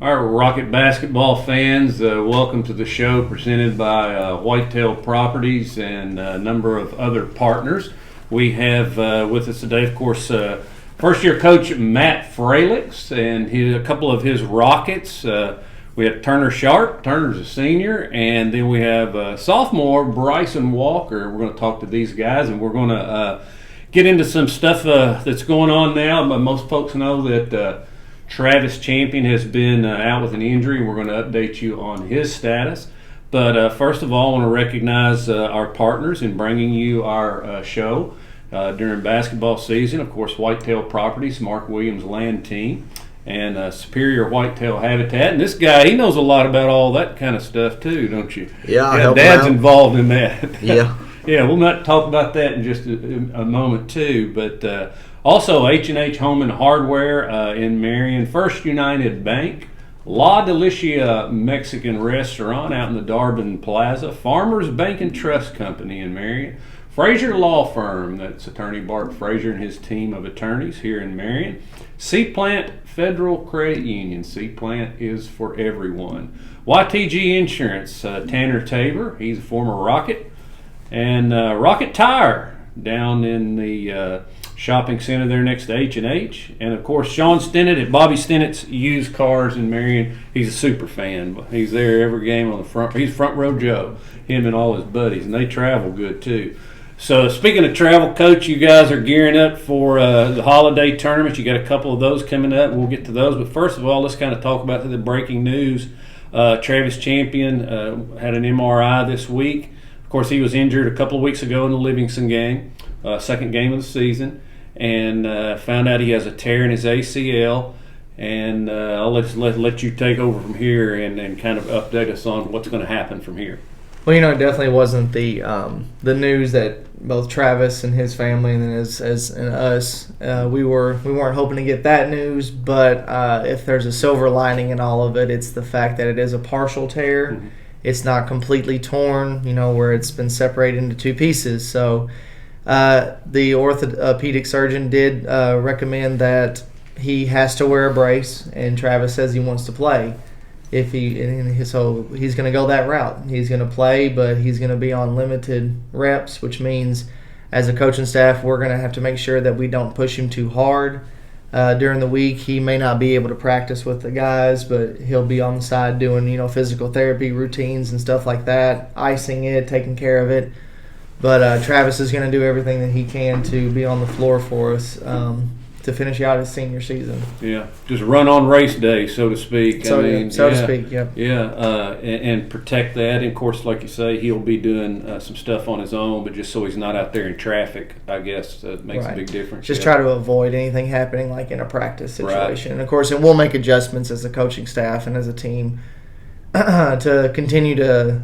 All right, Rocket basketball fans, welcome to the show presented by Whitetail Properties and a number of other partners. We have with us today, of course, first-year coach Matt Fraliex and a couple of his Rockets. We have Turner Sharp. Turner's a senior. And then we have sophomore Bryson Walker. We're going to talk to these guys, and we're going to get into some stuff that's going on now. But most folks know that Travis Champion has been out with an injury, and we're going to update you on his status. But first of all, I want to recognize our partners in bringing you our show during basketball season. Of course, Whitetail Properties, Mark Williams Land Team, and Superior Whitetail Habitat. And this guy, he knows a lot about all that kind of stuff too, don't you? Yeah, Dad's involved in that. Yeah. Yeah, we'll not talk about that in just a moment too. But also H&H Home and Hardware in Marion, First United Bank, La Delicia Mexican Restaurant out in the Darbin Plaza, Farmers Bank and Trust Company in Marion, Frazer Law Firm, that's attorney Bart Frazer and his team of attorneys here in Marion, C-Plant Federal Credit Union. C-Plant is for everyone. YTG Insurance, Tanner Tabor, he's a former Rocket, and Rocket Tire down in the shopping center there next to H&H. And of course, Sean Stinnett at Bobby Stinnett's Used Cars in Marion. He's a super fan. He's there every game on the front. He's front row Joe, him and all his buddies, and they travel good too. So speaking of travel, Coach, you guys are gearing up for the holiday tournament. You got a couple of those coming up. We'll get to those. But first of all, let's kind of talk about the breaking news. Travis Champion had an MRI this week. Of course, he was injured a couple of weeks ago in the Livingston game, second game of the season, and found out he has a tear in his ACL. And I'll let you take over from here and kind of update us on what's going to happen from here. Well, it definitely wasn't the news that both Travis and his family and then as us we weren't hoping to get that news. But if there's a silver lining in all of it, it's the fact that it is a partial tear. Mm-hmm. It's not completely torn, where it's been separated into two pieces. So the orthopedic surgeon did recommend that he has to wear a brace, and Travis says he wants to play. So he's going to go that route. He's going to play, but he's going to be on limited reps, which means as a coaching staff, we're going to have to make sure that we don't push him too hard. During the week, he may not be able to practice with the guys, but he'll be on the side doing, physical therapy routines and stuff like that, icing it, taking care of it. But Travis is going to do everything that he can to be on the floor for us to finish out his senior season. Yeah, just run on race day, so to speak. To speak, yeah. Yeah, and protect that. And of course, like you say, he'll be doing some stuff on his own, but just so he's not out there in traffic, I guess, makes a big difference. Just try to avoid anything happening like in a practice situation. Right. And of course, and we'll make adjustments as a coaching staff and as a team to continue to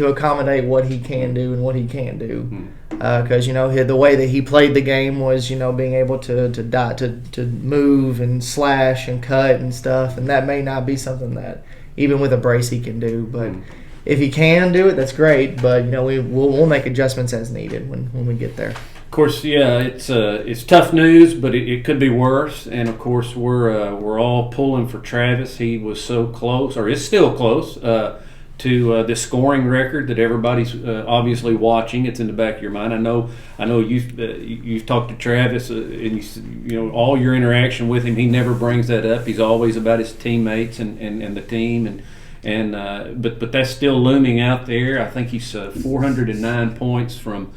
accommodate what he can do and what he can't do. Because the way that he played the game was being able to move and slash and cut and stuff, and that may not be something that even with a brace he can do. But if he can do it, that's great. But we'll make adjustments as needed when we get there. Of course, yeah, it's tough news, but it could be worse. And of course, we're all pulling for Travis. He was so close, or is still close, to the scoring record that everybody's obviously watching. It's in the back of your mind. I know you've talked to Travis, and all your interaction with him. He never brings that up. He's always about his teammates and the team, but that's still looming out there. I think he's 409 points from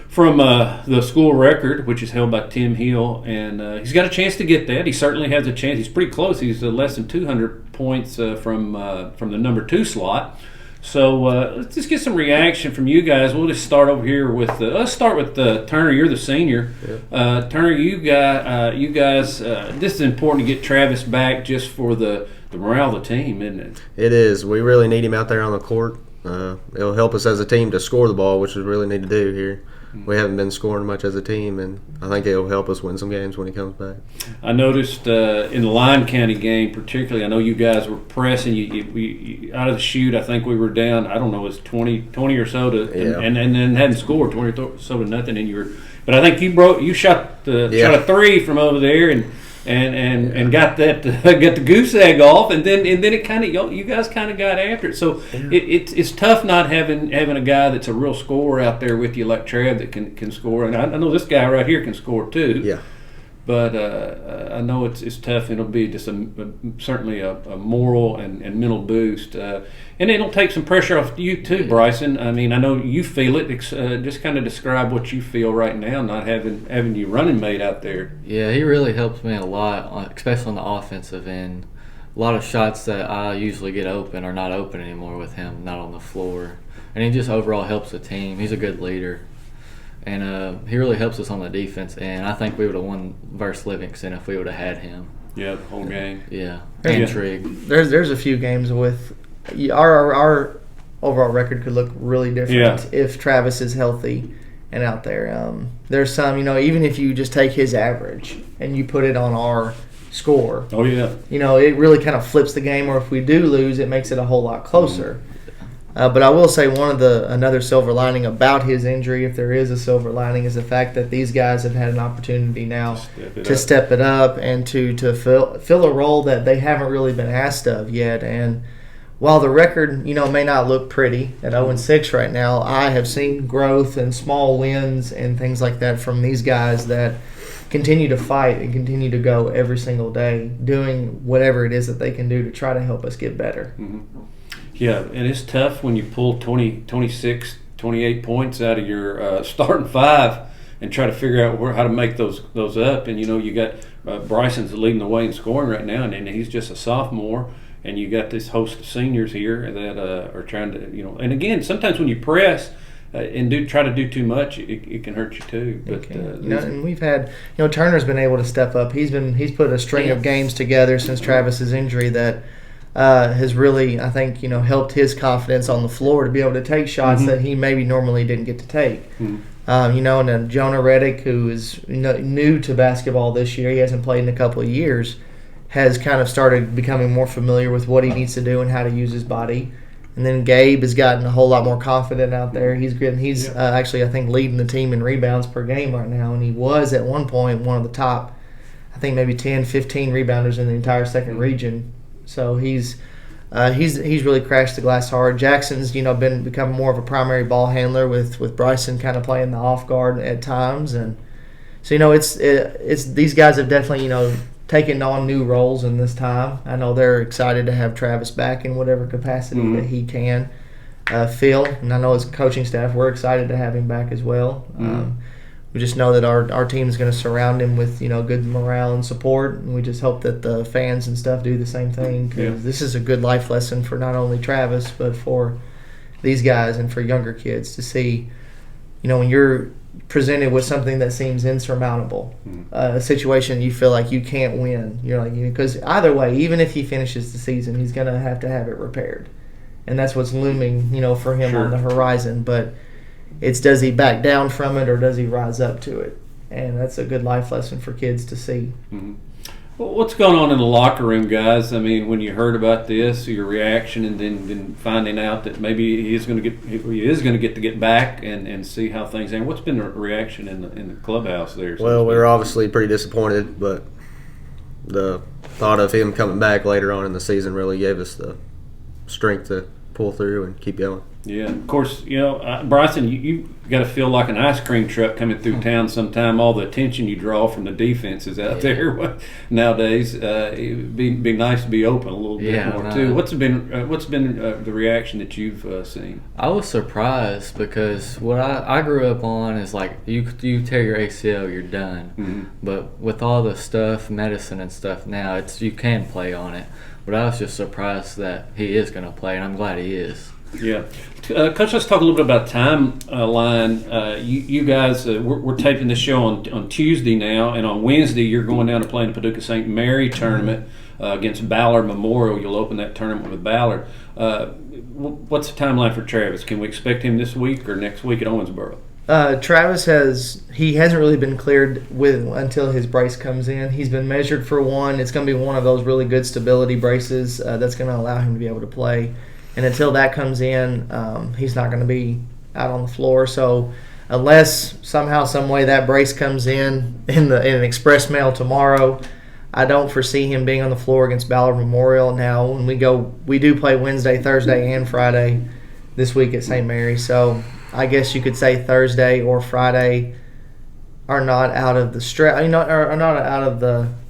the school record, which is held by Tim Hill, and he's got a chance to get that. He certainly has a chance. He's pretty close. He's less than 200 points from the number 2 slot. So let's just get some reaction from you guys. We'll just start over here with let's start with Turner. You're the senior. Yeah. Turner, you guys. This is important to get Travis back just for the morale of the team, isn't it? It is. We really need him out there on the court. It'll help us as a team to score the ball, which we really need to do here. We haven't been scoring much as a team, and I think it'll help us win some games when he comes back. I noticed in the Lyon County game particularly, I know you guys were pressing. You out of the chute, I think we were down, I don't know, it was 20 or so to, and then hadn't scored 20 or so to nothing, and you were. But I think you shot a 3 from over there, and and got that got the goose egg off, and then it kind of you guys kind of got after it. So it's tough not having a guy that's a real scorer out there with you like Trav that can score, and I know this guy right here can score too. Yeah. But I know it's tough. It'll be just certainly a moral and mental boost, and it'll take some pressure off you too, Bryson. I mean, I know you feel it. Just kind of describe what you feel right now, not having your running mate out there. Yeah, he really helps me a lot, especially on the offensive end. A lot of shots that I usually get open are not open anymore with him, not on the floor, and he just overall helps the team. He's a good leader. And he really helps us on the defense, and I think we would have won versus Livingston if we would have had him. Yeah, the whole game. Yeah, and Trigg. There's a few games with our overall record could look really different if Travis is healthy and out there. There's some, even if you just take his average and you put it on our score. Oh yeah. It really kind of flips the game, or if we do lose, it makes it a whole lot closer. But I will say another silver lining about his injury, if there is a silver lining, is the fact that these guys have had an opportunity now to step it up and to fill a role that they haven't really been asked of yet. And while the record, may not look pretty at 0-6 right now, I have seen growth and small wins and things like that from these guys that continue to fight and continue to go every single day, doing whatever it is that they can do to try to help us get better. Mm-hmm. Yeah, and it's tough when you pull 20, 26, 28 points out of your starting five and try to figure out how to make those up. And, you got Bryson's leading the way in scoring right now, and he's just a sophomore. And you got this host of seniors here that are trying to, and again, sometimes when you press and try to do too much, it can hurt you too. But and we've had, Turner's been able to step up. He's put a string of games together since Travis's injury that has really, I think, helped his confidence on the floor to be able to take shots that he maybe normally didn't get to take. And then Jonah Reddick, who is new to basketball this year, he hasn't played in a couple of years, has kind of started becoming more familiar with what he needs to do and how to use his body. And then Gabe has gotten a whole lot more confident out there. He's actually, I think, leading the team in rebounds per game right now, and he was at one point one of the top, I think maybe 10, 15 rebounders in the entire second region. So he's really crashed the glass hard. Jaxon's become more of a primary ball handler with Bryson kind of playing the off guard at times, and so it's these guys have definitely taken on new roles in this time. I know they're excited to have Travis back in whatever capacity that he can fill, and I know as coaching staff we're excited to have him back as well. We just know that our team is going to surround him with good morale and support, and we just hope that the fans and stuff do the same thing, because this is a good life lesson for not only Travis but for these guys and for younger kids to see, when you're presented with something that seems insurmountable, a situation you feel like you can't win. You're like, because either way, even if he finishes the season, he's going to have it repaired, and that's what's looming, for him on the horizon. But it's, does he back down from it or does he rise up to it? And that's a good life lesson for kids to see. Well, what's going on in the locker room, guys? I mean, when you heard about this, your reaction, and then finding out that maybe he is going to get back and see how things are. What's been the reaction in the clubhouse there? Well, we were obviously pretty disappointed, but the thought of him coming back later on in the season really gave us the strength to pull through and keep going. Yeah, of course, Bryson, you got to feel like an ice cream truck coming through town sometime. All the attention you draw from the defenses out there nowadays. It'd be nice to be open a little bit more too. What's been the reaction that you've seen? I was surprised because what I grew up on is like you tear your ACL, you're done. But with all the stuff, medicine and stuff now, you can play on it. But I was just surprised that he is going to play, and I'm glad he is. Yeah. Coach, let's talk a little bit about timeline. You guys, we're taping this show on Tuesday now, and on Wednesday you're going down to play in the Paducah St. Mary tournament against Ballard Memorial. You'll open that tournament with Ballard. What's the timeline for Travis? Can we expect him this week or next week at Owensboro? Travis hasn't really been cleared until his brace comes in. He's been measured for one. It's going to be one of those really good stability braces that's going to allow him to be able to play. And until that comes in, he's not going to be out on the floor. So unless somehow, some way that brace comes in an express mail tomorrow, I don't foresee him being on the floor against Ballard Memorial. Now, when we do play Wednesday, Thursday, and Friday this week at St. Mary. So I guess you could say Thursday or Friday are not out of the are not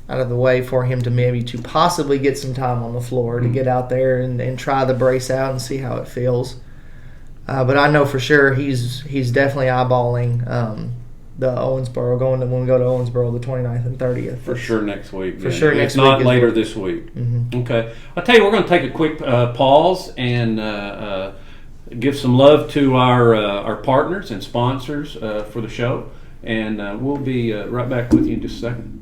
out of the way for him to maybe to possibly get some time on the floor to get out there and try the brace out and see how it feels. But I know for sure he's definitely eyeballing the Owensboro when we go to Owensboro the 29th and 30th. For sure next week. For sure next week. If not later this week. Mm-hmm. Okay. I'll tell you, we're going to take a quick pause and give some love to our partners and sponsors for the show. And we'll be right back with you in just a second.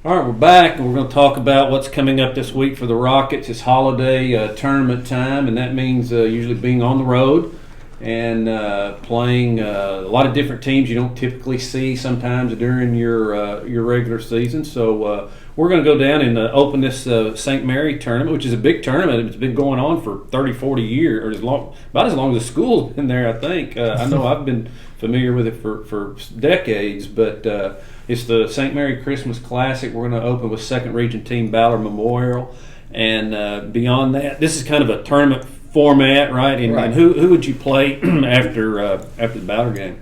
All right, we're back, and we're going to talk about what's coming up this week for the Rockets. It's holiday tournament time, and that means usually being on the road and playing a lot of different teams you don't typically see sometimes during your regular season. So we're going to go down and open this St. Mary tournament, which is a big tournament. It's been going on for 30, 40 years, or about as long as the school's been there, I think. I know I've been familiar with it for decades, but it's the St. Mary Christmas Classic. We're going to open with second region team Ballard Memorial, and beyond that, this is kind of a tournament format, right? And who would you play after the Ballard game?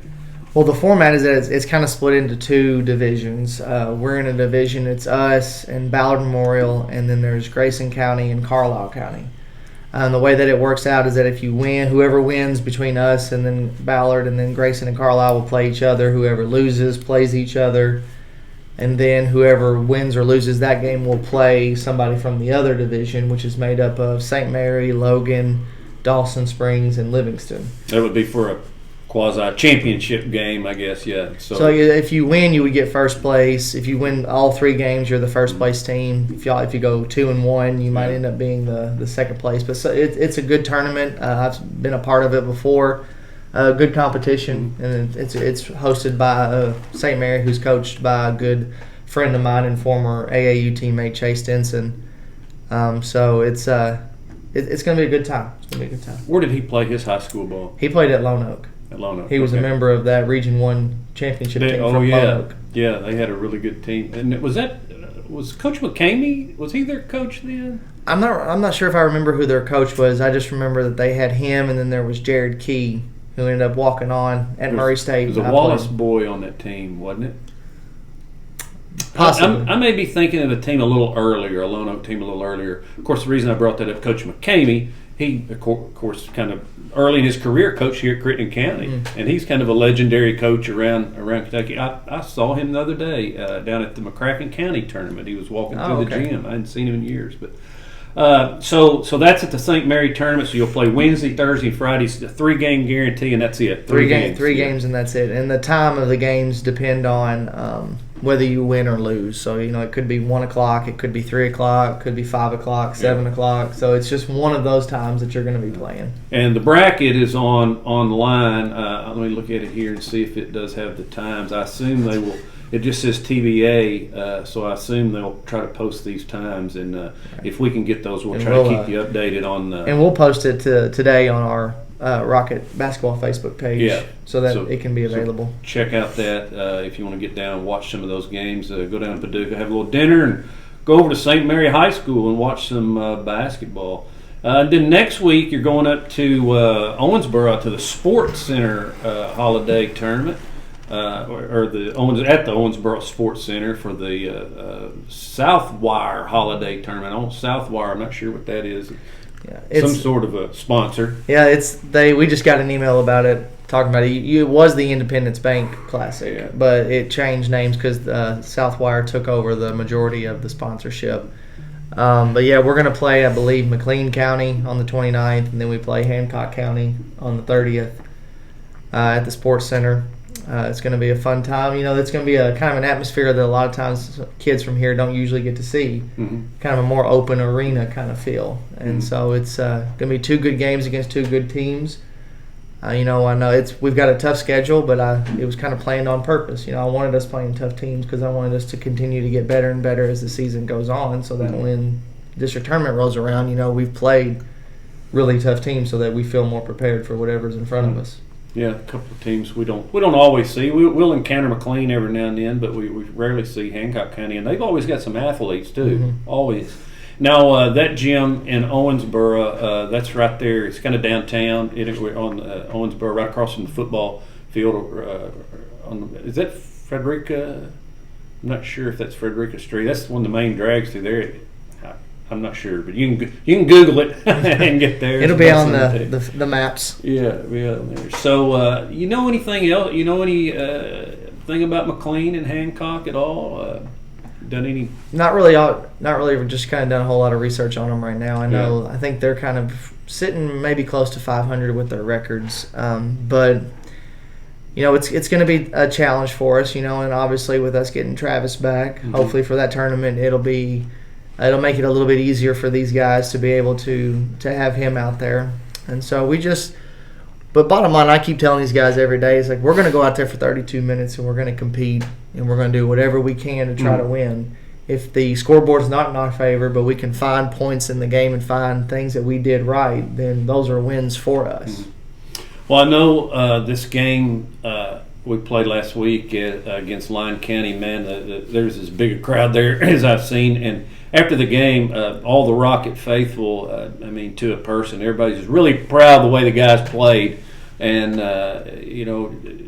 Well, the format is that it's kind of split into two divisions. We're in a division, it's us and Ballard Memorial, and then there's Grayson County and Carlisle County. And the way that it works out is that if you win, whoever wins between us and then Ballard and then Grayson and Carlisle will play each other. Whoever loses plays each other. And then whoever wins or loses that game will play somebody from the other division, which is made up of St. Mary, Logan, Dawson Springs, and Livingston. That would be for a quasi-championship game, I guess, yeah. So if you win, you would get first place. If you win all three games, you're the first place team. If you go 2-1, you might end up being the second place. But it's a good tournament. I've been a part of it before. Good competition, and it's hosted by St. Mary, who's coached by a good friend of mine and former AAU teammate Chase Denson. So it's going to be a good time. It's going to be a good time. Where did he play his high school ball? He played at Lone Oak. He was a member of that Region 1 championship team from Lone Oak. Yeah, they had a really good team. And was Coach McCamey, was he their coach then? I'm not sure if I remember who their coach was. I just remember that they had him, and then there was Jared Key, who ended up walking on at Murray State. There was a Wallace boy on that team, wasn't it? Possibly. I may be thinking of a team a little earlier, a Lone Oak team a little earlier. Of course, the reason I brought that up, Coach McCamey, he, of course, kind of early in his career coached here at Crittenden County, and he's kind of a legendary coach around Kentucky. I saw him the other day down at the McCracken County tournament. He was walking through the gym. I hadn't seen him in years. But so that's at the St. Mary tournament. So you'll play Wednesday, Thursday, Friday. It's a 3-game guarantee, and that's it. Three games, and that's it. And the time of the games depend on whether you win or lose. So, it could be 1 o'clock, it could be 3 o'clock, it could be 5 o'clock, 7 o'clock. So it's just one of those times that you're going to be playing. And the bracket is online. Let me look at it here and see if it does have the times. I assume they will. It just says TBA, so I assume they'll try to post these times. And if we can get those, we'll try to keep you updated on. And we'll post it today on our Rocket basketball Facebook page, so that it can be available. So check out that if you want to get down and watch some of those games. Go down to Paducah, have a little dinner, and go over to St. Mary High School and watch some basketball. Then next week you're going up to Owensboro to the Sports Center holiday tournament, or at the Owensboro Sports Center for the Southwire holiday tournament. Southwire, I'm not sure what that is. Yeah, some sort of a sponsor. Yeah, we just got an email about it, talking about it. It was the Independence Bank Classic, but it changed names because Southwire took over the majority of the sponsorship. But yeah, we're going to play, I believe, McLean County on the 29th, and then we play Hancock County on the 30th at the Sports Center. It's going to be a fun time. It's going to be a kind of an atmosphere that a lot of times kids from here don't usually get to see. Mm-hmm. Kind of a more open arena kind of feel. And so it's going to be 2 good games against 2 good teams. I know we've got a tough schedule, but it was kind of planned on purpose. I wanted us playing tough teams because I wanted us to continue to get better and better as the season goes on, so that when district tournament rolls around, we've played really tough teams so that we feel more prepared for whatever's in front of us. Yeah, a couple of teams we don't always see. We'll encounter McLean every now and then, but we rarely see Hancock County, and they've always got some athletes too. Always. Now that gym in Owensboro, that's right there. It's kind of downtown. We're on Owensboro, right across from the football field. Is that Frederica? I'm not sure if that's Frederica Street. That's one of the main drags through there. I'm not sure, but you can Google it and get there. It'll be on the maps. Yeah, be on there. So, you know anything else? You know any thing about McLean and Hancock at all? Done any? Not really. We're just kind of done a whole lot of research on them right now. I think they're kind of sitting maybe close to 500 with their records, but. It's going to be a challenge for us, and obviously with us getting Travis back, hopefully for that tournament, it'll make it a little bit easier for these guys to be able to have him out there. And so but bottom line, I keep telling these guys every day, it's like we're going to go out there for 32 minutes and we're going to compete and we're going to do whatever we can to try to win. If the scoreboard's not in our favor, but we can find points in the game and find things that we did right, then those are wins for us. Well, I know this game we played last week against Lyon County, man, there's as big a crowd there as I've seen. And after the game, all the Rocket faithful, to a person, everybody's just really proud of the way the guys played. And,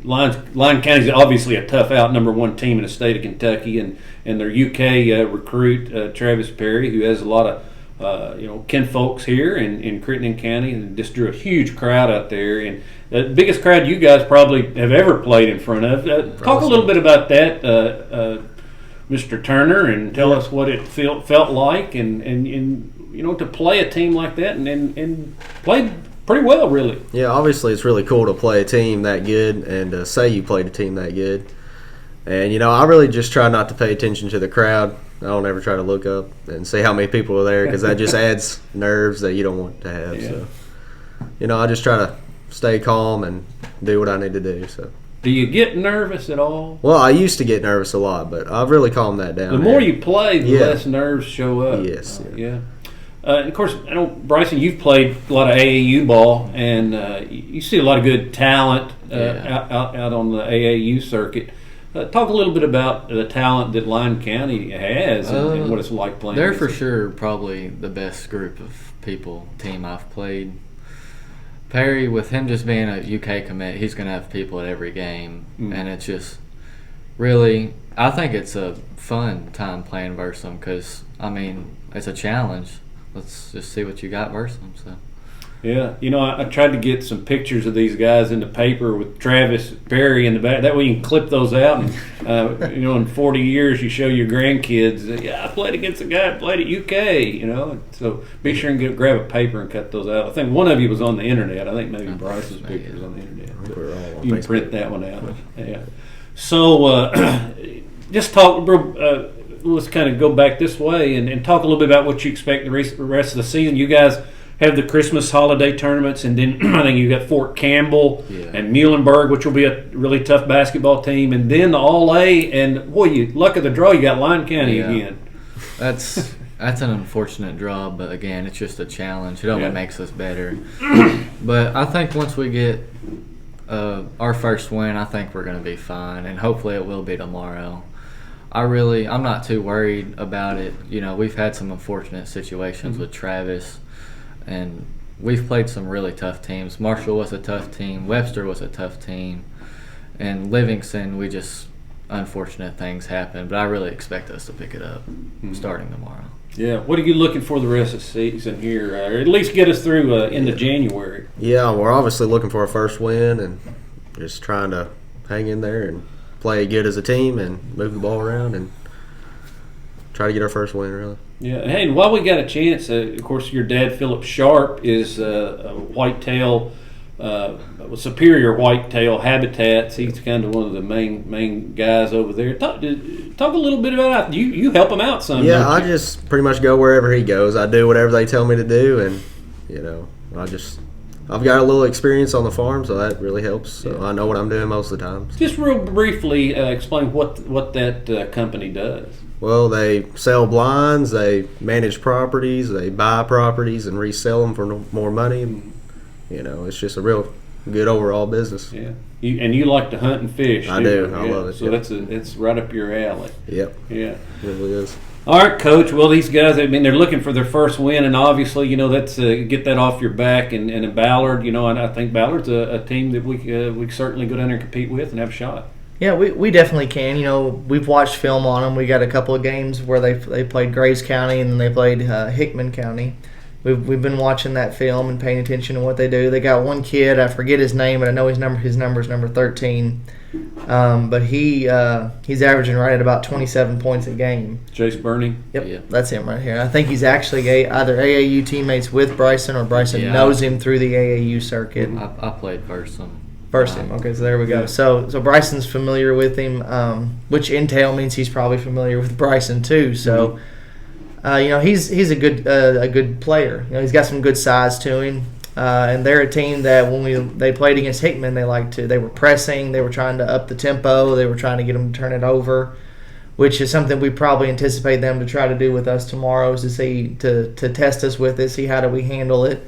Lyon County's obviously a tough out number 1 team in the state of Kentucky. And their UK recruit, Travis Perry, who has a lot of kinfolks here in Crittenden County, and just drew a huge crowd out there, and the biggest crowd you guys probably have ever played in front of. Talk a little bit about that, Mr. Turner, and tell us what it felt like, and to play a team like that and play pretty well, really. Yeah, obviously it's really cool to play a team that good and to say you played a team that good. And I really just try not to pay attention to the crowd. I don't ever try to look up and see how many people are there because that just adds nerves that you don't want to have. Yeah. So, I just try to stay calm and do what I need to do. So, do you get nervous at all? Well, I used to get nervous a lot, but I've really calmed that down. The more you play, the less nerves show up. Yes. Yeah. And of course, I know, Bryson, you've played a lot of AAU ball, and you see a lot of good talent out on the AAU circuit. Talk a little bit about the talent that Lyon County has and what it's like playing. They're for sure probably the best group of team I've played. Perry, with him just being a UK commit, he's going to have people at every game. And it's just really, I think it's a fun time playing versus them because, it's a challenge. Let's just see what you got versus them. So. Yeah, I tried to get some pictures of these guys in the paper with Travis Perry in the back. That way you can clip those out. And, in 40 years you show your grandkids, I played against a guy who played at UK, So be sure and grab a paper and cut those out. I think one of you was on the internet. I think maybe Bryce's picture was on the internet. You can print that one out. Yeah. So just talk, let's kind of go back this way and talk a little bit about what you expect the rest of the season. You guys have the Christmas holiday tournaments, and then I think you've got Fort Campbell and Muhlenberg, which will be a really tough basketball team, and then the All-A, and boy, luck of the draw, you got Lyon County again. That's an unfortunate draw, but again, it's just a challenge. It only makes us better. But I think once we get our first win, I think we're going to be fine, and hopefully it will be tomorrow. I'm not too worried about it. We've had some unfortunate situations with Travis, and we've played some really tough teams. Marshall was a tough team. Webster was a tough team. And Livingston, unfortunate things happen. But I really expect us to pick it up starting tomorrow. Yeah. What are you looking for the rest of the season here, or at least get us through into January? Yeah, we're obviously looking for a first win and just trying to hang in there and play good as a team and move the ball around and try to get our first win, really. Yeah. Hey, and while we got a chance, of course, your dad, Philip Sharp, is a whitetail, superior whitetail habitats. He's kind of one of the main guys over there. Talk a little bit about that. You help him out some. Yeah, don't I you? just pretty much go wherever he goes. I do whatever they tell me to do, and I've got a little experience on the farm, so that really helps. So I know what I'm doing most of the time. Just real briefly explain what that company does. Well, they sell blinds, they manage properties, they buy properties and resell them for more money. It's just a real good overall business. Yeah, you like to hunt and fish. I do. I love it. So it's right up your alley. Yep. Yeah. It really is. All right, Coach. Well, these guys, they're looking for their first win, and obviously, that's get that off your back. And in Ballard, and I think Ballard's a team that we certainly go down there and compete with and have a shot. Yeah, we definitely can. We've watched film on them. We got a couple of games where they played Graves County and then they played Hickman County. We've been watching that film and paying attention to what they do. They got one kid, I forget his name, but I know his number is number 13. But he's averaging right at about 27 points a game. Chase Burning. Yep, Yeah. That's him right here. I think he's actually either AAU teammates with Bryson or Bryson knows him through the AAU circuit. I played first one. First him. Okay, so there we go. Yeah. So Bryson's familiar with him, which entail means he's probably familiar with Bryson too. So, he's a good player. He's got some good size to him, and they're a team that when they played against Hickman, they were pressing, they were trying to up the tempo, they were trying to get them to turn it over, which is something we probably anticipate them to try to do with us tomorrow, is to test us with it, see how do we handle it,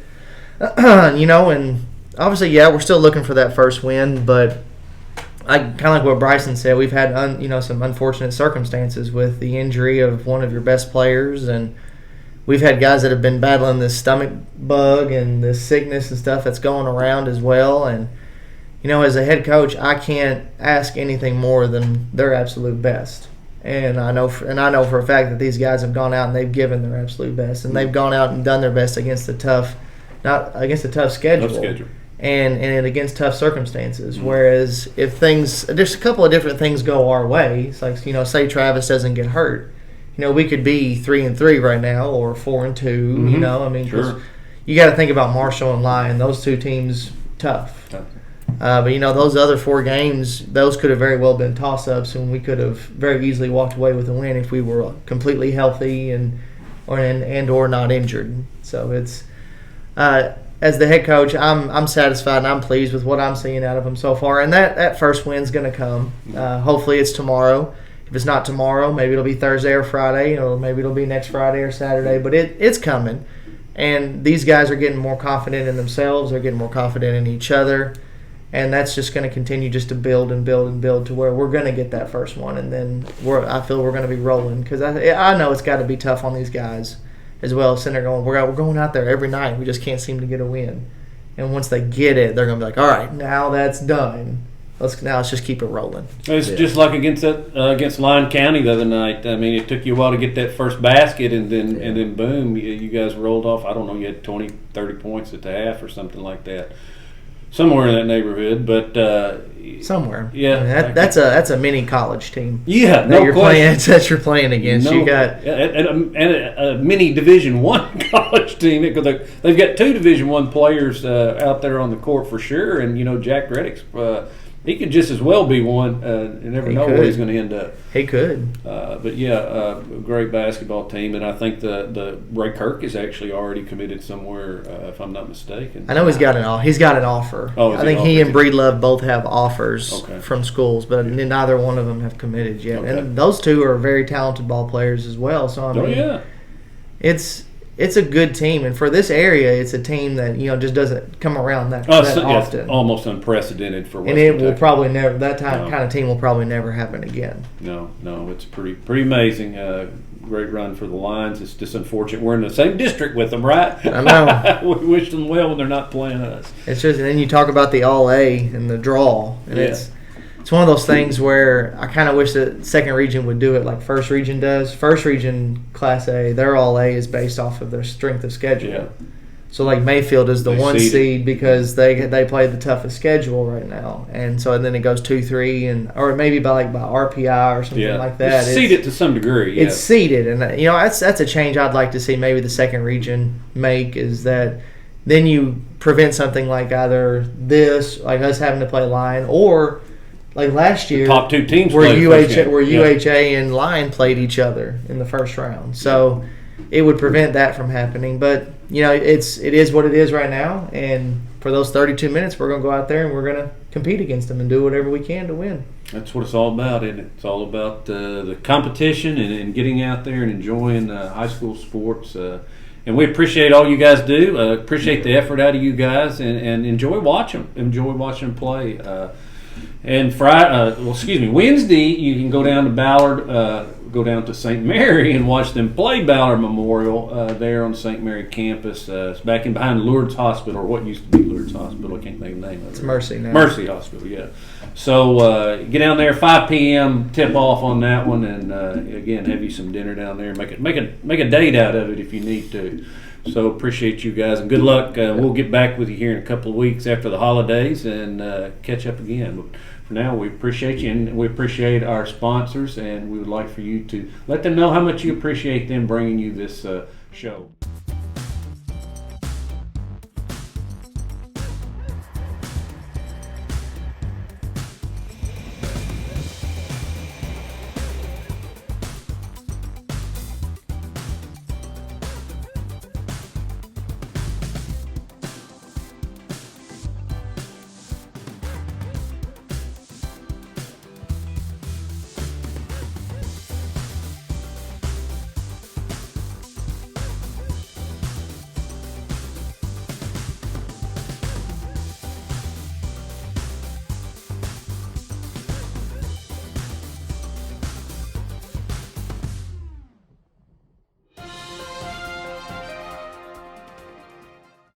and. Obviously, we're still looking for that first win, but I kind of like what Bryson said. We've had some unfortunate circumstances with the injury of one of your best players, and we've had guys that have been battling this stomach bug and this sickness and stuff that's going around as well. And as a head coach, I can't ask anything more than their absolute best. And I know for a fact that these guys have gone out and they've given their absolute best, and they've gone out and done their best against a tough schedule. And against tough circumstances. Whereas if there's a couple of different things go our way. It's like, say Travis doesn't get hurt, we could be 3-3 right now or 4-2. Mm-hmm. Sure. You got to think about Marshall and Lyon. Those two teams tough. But those other 4 games, those could have very well been toss-ups, and we could have very easily walked away with a win if we were completely healthy or not injured. So it's. As the head coach, I'm satisfied and I'm pleased with what I'm seeing out of them so far. And that first win's going to come. Hopefully it's tomorrow. If it's not tomorrow, maybe it'll be Thursday or Friday, or maybe it'll be next Friday or Saturday. But it's coming. And these guys are getting more confident in themselves. They're getting more confident in each other. And that's just going to continue just to build and build and build to where we're going to get that first one. And then I feel we're going to be rolling. Because I know it's got to be tough on these guys as well, sitting there going, we're going out there every night. We just can't seem to get a win. And once they get it, they're going to be like, all right, now that's done. Let's just keep it rolling. It's just like against Lyon County the other night. I mean, it took you a while to get that first basket, and then boom, you guys rolled off. I don't know, you had 20, 30 points at the half or something like that. Somewhere in that neighborhood, but somewhere. Yeah, I mean, that's a mini college team. Yeah, that you're playing against. You got and a mini Division I college team, because they've got 2 Division I players out there on the court for sure, and Jack Reddick's. He could just as well be one. You never know where he's going to end up. He could. But a great basketball team, and I think the Ray Kirk is actually already committed somewhere, if I'm not mistaken. I know he's got an offer. Oh, I think he and Breedlove both have offers Okay. from schools, but neither one of them have committed yet. Okay. And those 2 are very talented ball players as well. So I mean, it's a good team, and for this area, it's a team that just doesn't come around that often. It's almost unprecedented for West and it Kentucky. will probably never kind of team will probably never happen again. No, it's pretty amazing. Great run for the Lions. It's just unfortunate we're in the same district with them, right? I know. We wish them well when they're not playing us. It's just, and then you talk about the All A and the draw, and it's one of those things where I kind of wish that second region would do it like first region does. First region Class A, their all A is based off of their strength of schedule. Yeah. So like Mayfield is the They one seed it. seed because they play the toughest schedule right now, and then it goes 2-3 or maybe by RPI or something like that. It's seeded to some degree. Yeah. It's seeded, and that's a change I'd like to see maybe the second region make, is that then you prevent something like either this, like us having to play line, or like last year top two teams where played the first game. UHA and Line played each other in the first round. So it would prevent that from happening. But it is what it is right now, and for those 32 minutes, we're going to go out there and we're going to compete against them and do whatever we can to win. That's what it's all about, isn't it? It's all about the competition and getting out there and enjoying high school sports. And we appreciate all you guys do. Appreciate the effort out of you guys, and enjoy watching them. Enjoy watching them play. And Wednesday you can go down to Ballard, go down to St. Mary and watch them play Ballard Memorial there on St. Mary campus. It's back in behind Lourdes Hospital, or what used to be Lourdes Hospital. I can't think of the name of it. It's Mercy now. Mercy Hospital, yeah. So get down there 5 p.m. tip off on that one, and again have you some dinner down there. Make a date out of it if you need to. So appreciate you guys, and good luck. We'll get back with you here in a couple of weeks after the holidays and catch up again. But for now, we appreciate you, and we appreciate our sponsors, and we would like for you to let them know how much you appreciate them bringing you this show.